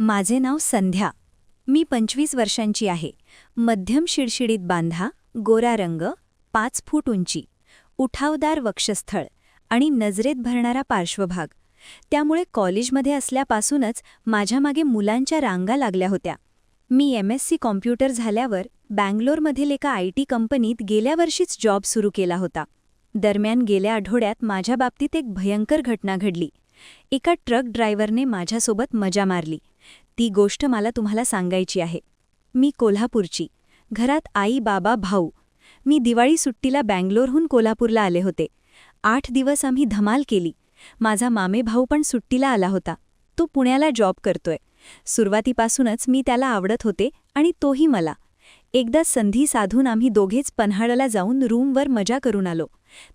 माझे नाव संध्या. मी 25 वर्षांची आहे. मध्यम शिडशिडीत बांधा, गोरा रंग, 5 फूट उंची, उठावदार वक्षस्थळ आणि नजरेत भरणारा पार्श्वभाग. त्यामुळे कॉलेजमध्ये असल्यापासूनच माझ्यामागे मुलांच्या रांगा लागल्या होत्या. मी MSc कॉम्प्युटर झाल्यावर बँगलोरमधील एका IT कंपनीत गेल्या वर्षीच जॉब सुरू केला होता. दरम्यान गेल्या आठवड्यात माझ्या बाबतीत एक भयंकर घटना घडली. एका ट्रक ड्रायव्हरने माझ्यासोबत मजा मारली. ती गोष्ट मला तुम्हाला सांगायची आहे. मी कोल्हापूरची. घरात आई, बाबा, भाऊ. मी दिवाळी सुट्टीला बँगलोरहून कोल्हापूरला आले होते. 8 दिवस आम्ही धमाल केली. माझा मामेभाऊ पण सुट्टीला आला होता. तो पुण्याला जॉब करतोय. सुरुवातीपासूनच मी त्याला आवडत होते आणि तोही मला. एकदा संधी साधून आम्ही दोघेच पन्हाळला जाऊन रूमवर मजा करून आलो.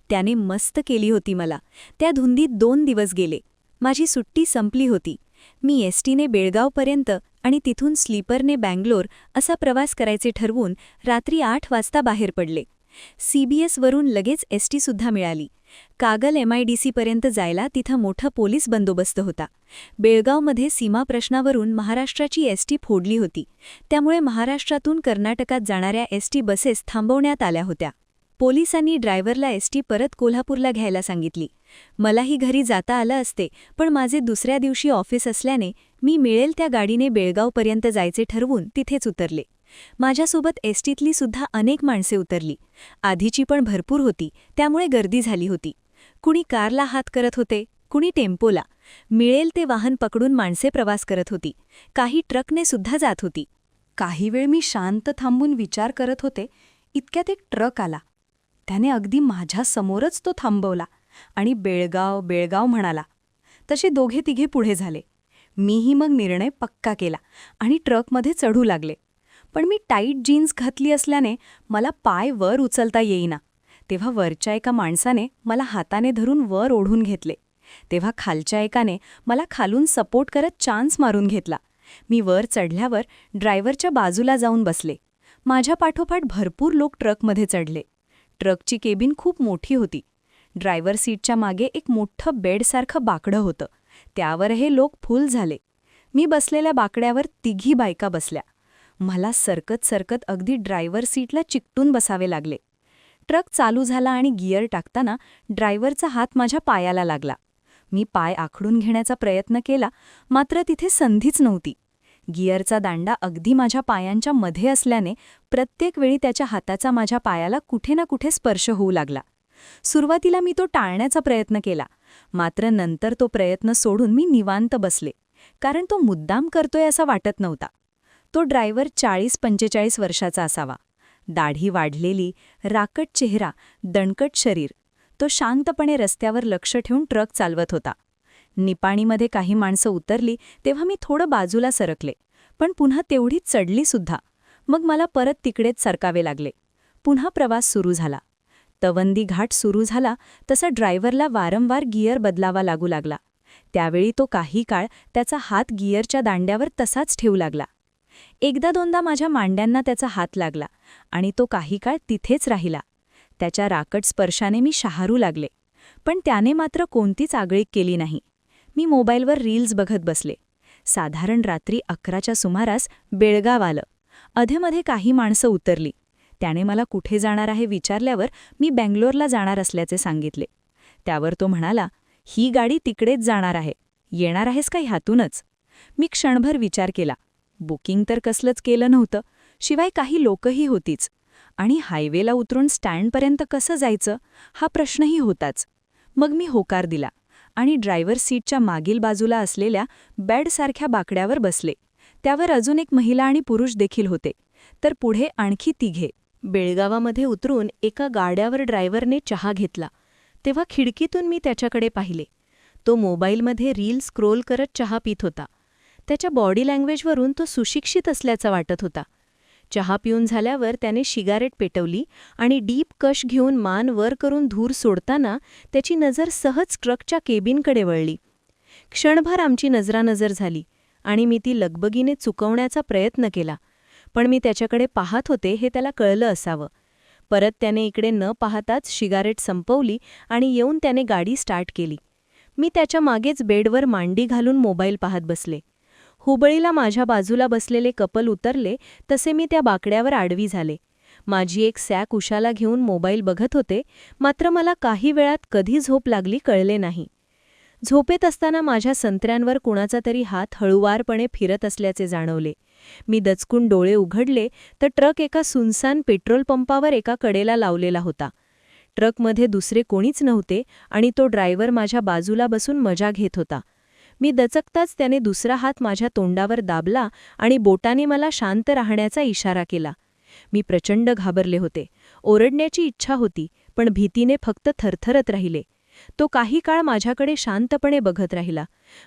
त्याने मस्त केली होती मला. त्या धुंदीत 2 दिवस गेले. माझी सुट्टी संपली होती. मी एसटीने बेळगावपर्यंत आणि तिथून स्लीपरने बँगलोर असा प्रवास करायचे ठरवून रात्री 8 वाजता बाहेर पडले. CBS वरून लगेच एसटीसुद्धा मिळाली. कागल MIDC पर्यंत जायला तिथं मोठा पोलीस बंदोबस्त होता. बेळगावमध्ये सीमाप्रश्नावरून महाराष्ट्राची एसटी फोडली होती. त्यामुळे महाराष्ट्रातून कर्नाटकात जाणाऱ्या एसटी बसेस थांबवण्यात आल्या होत्या. पोलिसांनी ड्रायव्हरला एसटी परत कोल्हापूरला घ्यायला सांगितली. मलाही घरी जाता आलं असते, पण माझे दुसऱ्या दिवशी ऑफिस असल्याने मी मिळेल त्या गाडीने बेळगावपर्यंत जायचे ठरवून तिथेच उतरले. माझ्यासोबत एसटीतली सुद्धा अनेक माणसे उतरली. आधीची पण भरपूर होती, त्यामुळे गर्दी झाली होती. कुणी कारला हात करत होते, कुणी टेम्पोला. मिळेल ते वाहन पकडून माणसे प्रवास करत होती. काही ट्रकने सुद्धा जात होती. काही वेळ मी शांत थांबून विचार करत होते. इतक्यात एक ट्रक आला. त्याने अगदी माझ्यासमोरच तो थांबवला आणि बेळगाव बेळगाव म्हणाला. तसे दोघे तिघे पुढे झाले. मीही मग निर्णय पक्का केला आणि ट्रकमध्ये चढू लागले. पण मी टाईट जीन्स घातली असल्याने मला पाय वर उचलता येईना. तेव्हा वरच्या एका माणसाने मला हाताने धरून वर ओढून घेतले. तेव्हा खालच्या एकाने मला खालून सपोर्ट करत चान्स मारून घेतला. मी वर चढल्यावर ड्रायव्हरच्या बाजूला जाऊन बसले. माझ्या पाठोपाठ भरपूर लोक ट्रकमध्ये चढले. ट्रकची केबिन खूप मोठी होती. ड्रायव्हर सीटच्या मागे एक मोठं बेडसारखं बाकडं होतं. त्यावर हे लोक फुल झाले. मी बसलेल्या बाकड्यावर तिघी बायका बसल्या. मला सरकत सरकत अगदी ड्रायव्हर सीटला चिकटून बसावे लागले. ट्रक चालू झाला आणि गिअर टाकताना ड्रायव्हरचा हात माझ्या पायाला लागला. मी पाय आखडून घेण्याचा प्रयत्न केला, मात्र तिथे संधीच नव्हती. गिअरचा दांडा अगदी माझ्या पायांच्या मध्ये असल्याने प्रत्येक वेळी त्याच्या हाताचा माझ्या पायाला कुठे ना कुठे स्पर्श होऊ लागला. सुरुवातीला मी तो टाळण्याचा प्रयत्न केला, मात्र नंतर तो प्रयत्न सोडून मी निवांत बसले, कारण तो मुद्दाम करतोय असा वाटत नव्हता. तो ड्रायव्हर 40-45 वर्षाचा असावा. दाढी वाढलेली, राकट चेहरा, दणकट शरीर. तो शांतपणे रस्त्यावर लक्ष ठेवून ट्रक चालवत होता. निपाणीमध्ये काही माणसं उतरली तेव्हा मी थोडं बाजूला सरकले, पण पुन्हा तेवढीच चढलीसुद्धा. मग मला परत तिकडेच सरकावे लागले. पुन्हा प्रवास सुरू झाला. तवंदी घाट सुरू झाला तसा ड्रायव्हरला वारंवार गिअर बदलावा लागू लागला. त्यावेळी तो काही काळ त्याचा हात गिअरच्या दांड्यावर तसाच ठेवू लागला. एकदा दोनदा माझ्या मांड्यांना त्याचा हात लागला आणि तो काही काळ तिथेच राहिला. त्याच्या राकट स्पर्शाने मी शहारू लागले, पण त्याने मात्र कोणतीच आगळीक केली नाही. मी मोबाईलवर रील्स बघत बसले. साधारण रात्री 11च्या सुमारास बेळगाव आलं. अधेमध्ये काही माणसं उतरली. त्याने मला कुठे जाणार आहे विचारल्यावर मी बँगलोरला जाणार असल्याचे सांगितले. त्यावर तो म्हणाला, ही गाडी तिकडेच जाणार आहे, येणार आहेस का ह्यातूनच? मी क्षणभर विचार केला. बुकिंग तर कसलंच केलं नव्हतं, शिवाय काही लोकही होतीच, आणि हायवेला उतरून स्टँडपर्यंत कसं जायचं हा प्रश्नही होताच. मग मी होकार दिला आणि ड्रायव्हर सीटच्या मागील बाजूला असलेल्या बेडसारख्या बाकड्यावर बसले. त्यावर अजून एक महिला आणि पुरुष देखील होते, तर पुढे आणखी तिघे. बेळगावामध्ये उतरून एका गाड्यावर ड्रायव्हरने चहा घेतला. तेव्हा खिडकीतून मी त्याच्याकडे पाहिले. तो मोबाईलमध्ये रील स्क्रोल करत चहा पित होता. त्याच्या बॉडी लँग्वेजवरून तो सुशिक्षित असल्याचा वाटत होता. चहा पिऊन झाल्यावर त्याने सिगारेट पेटवली आणि डीप कश घेऊन मान वर करून धूर सोडताना त्याची नजर सहज ट्रकच्या केबिनकडे वळली. क्षणभर आमची नजरानजर झाली आणि मी ती लगबगीने चुकवण्याचा प्रयत्न केला, पण मी त्याच्याकडे पाहत होते हे त्याला कळलं असावं. परत त्याने इकडे न पाहताच सिगारेट संपवली आणि येऊन त्याने गाडी स्टार्ट केली. मी त्याच्या मागेच बेडवर मांडी घालून मोबाईल पाहत बसले. हुबळीला माझ्या बाजूला बसलेले कपल उतरले तसे मी त्या बाकड्यावर आडवी झाले. माझी एक सॅक उशाला घेऊन मोबाईल बघत होते, मात्र मला काही वेळात कधी झोप लागली कळले नाही. झोपेत असताना माझ्या संत्र्यांवर कुणाचा तरी हात हळुवारपणे फिरत असल्याचे जाणवले. मी दचकून डोळे उघडले तर ट्रक एका सुनसान पेट्रोल पंपावर एका कडेला लावलेला होता. ट्रकमध्ये दुसरे कोणीच नव्हते आणि तो ड्रायव्हर माझ्या बाजूला बसून मजा घेत होता. मी दचकताच त्याने दुसरा हात माझ्या तोंडावर दाबला आणि बोटाने मला शांत राहण्याचा इशारा केला. मी प्रचंड घाबरले होते. ओरडण्याची इच्छा होती, पण भीतीने फक्त थरथरत राहिले. तो काही काळ माझ्याकडे शांतपणे बघत राहिला.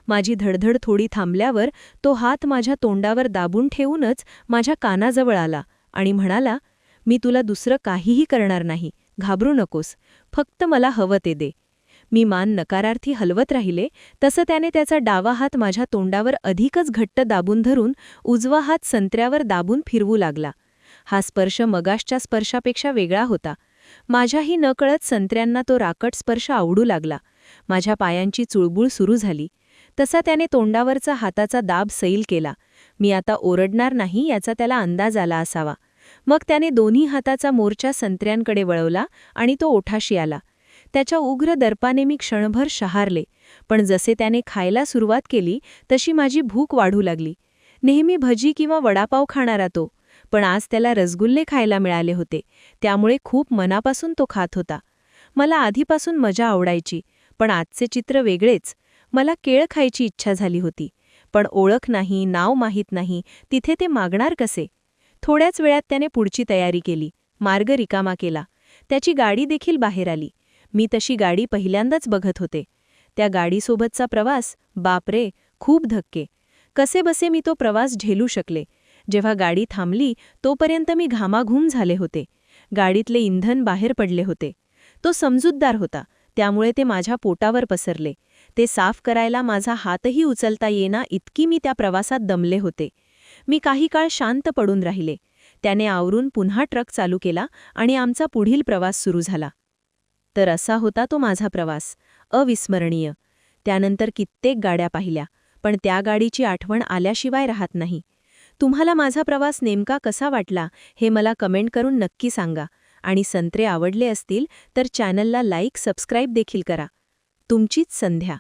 माझी धडधड थोडी थांबल्यावर तो हात माझ्या तोंडावर दाबून ठेवूनच माझ्या कानाजवळ आला आणि म्हणाला, "मी तुला दुसरं काहीही करणार नाही, घाबरू नकोस, फक्त मला हवं ते दे." मी मान नकारार्थी हलवत राहिले तसं त्याने त्याचा डावा हात माझ्या तोंडावर अधिकच घट्ट दाबून धरून उजवा हात संत्र्यावर दाबून फिरवू लागला. हा स्पर्श मगाशच्या स्पर्शापेक्षा वेगळा होता. माझ्याही नकळत संत्र्यांना तो राकट स्पर्श आवडू लागला. माझ्या पायांची चुळबुळ सुरू झाली. तसा त्याने तोंडावरचा हाताचा दाब सैल केला. मी आता ओरडणार नाही याचा त्याला अंदाज आला असावा. मग त्याने दोन्ही हाताचा मोर्चा संत्र्यांकडे वळवला आणि तो ओठाशी आला. त्याच्या उग्र दर्पाने मी क्षणभर शहारले, पण जसे त्याने खायला सुरुवात केली तशी माझी भूक वाढू लागली. नेहमी भजी किंवा वडापाव खाणारा तो, पण आज त्याला रसगुल्ले खायला मिळाले होते, त्यामुळे खूप मनापासून तो खात होता. मला आधीपासून मजा आवडायची, पण आजचे चित्र वेगळेच. मला केळ खायची इच्छा झाली होती, पण ओळख नाही, नाव माहीत नाही, तिथे ते मागणार कसे? थोड्याच वेळात त्याने पुढची तयारी केली, मार्ग रिकामा केला. त्याची गाडी देखील बाहेर आली. मी तशी गाडी पहिल्यांदाच बघत होते. त्या गाडीसोबतचा प्रवास, बापरे, खूप धक्के. कसेबसे मी तो प्रवास झेलू शकले. जेव्हा गाडी थांबली तोपर्यंत मी घामाघूम झाले होते. गाडीतले इंधन बाहेर पडले होते. तो समजूतदार होता, त्यामुळे ते माझ्या पोटावर पसरले. ते साफ करायला माझा हातही उचलता येईना इतकी मी त्या प्रवासात दमले होते. मी काही काळ शांत पडून राहिले. त्याने आवरून पुन्हा ट्रक चालू केला आणि आमचा पुढील प्रवास सुरू झाला. तर असा होता तो माझा प्रवास, अविस्मरणीय. त्यानंतर कित्येक गाड्या पाहिल्या, पण त्या गाडीची आठवण आल्याशिवाय राहत नाही. तुम्हाला माझा प्रवास नेमका कसा वाटला हे मला कमेंट करून नक्की सांगा. आणि संत्रे आवडले असतील तर चॅनलला लाईक, सबस्क्राईब देखील करा. तुमचीच संध्या.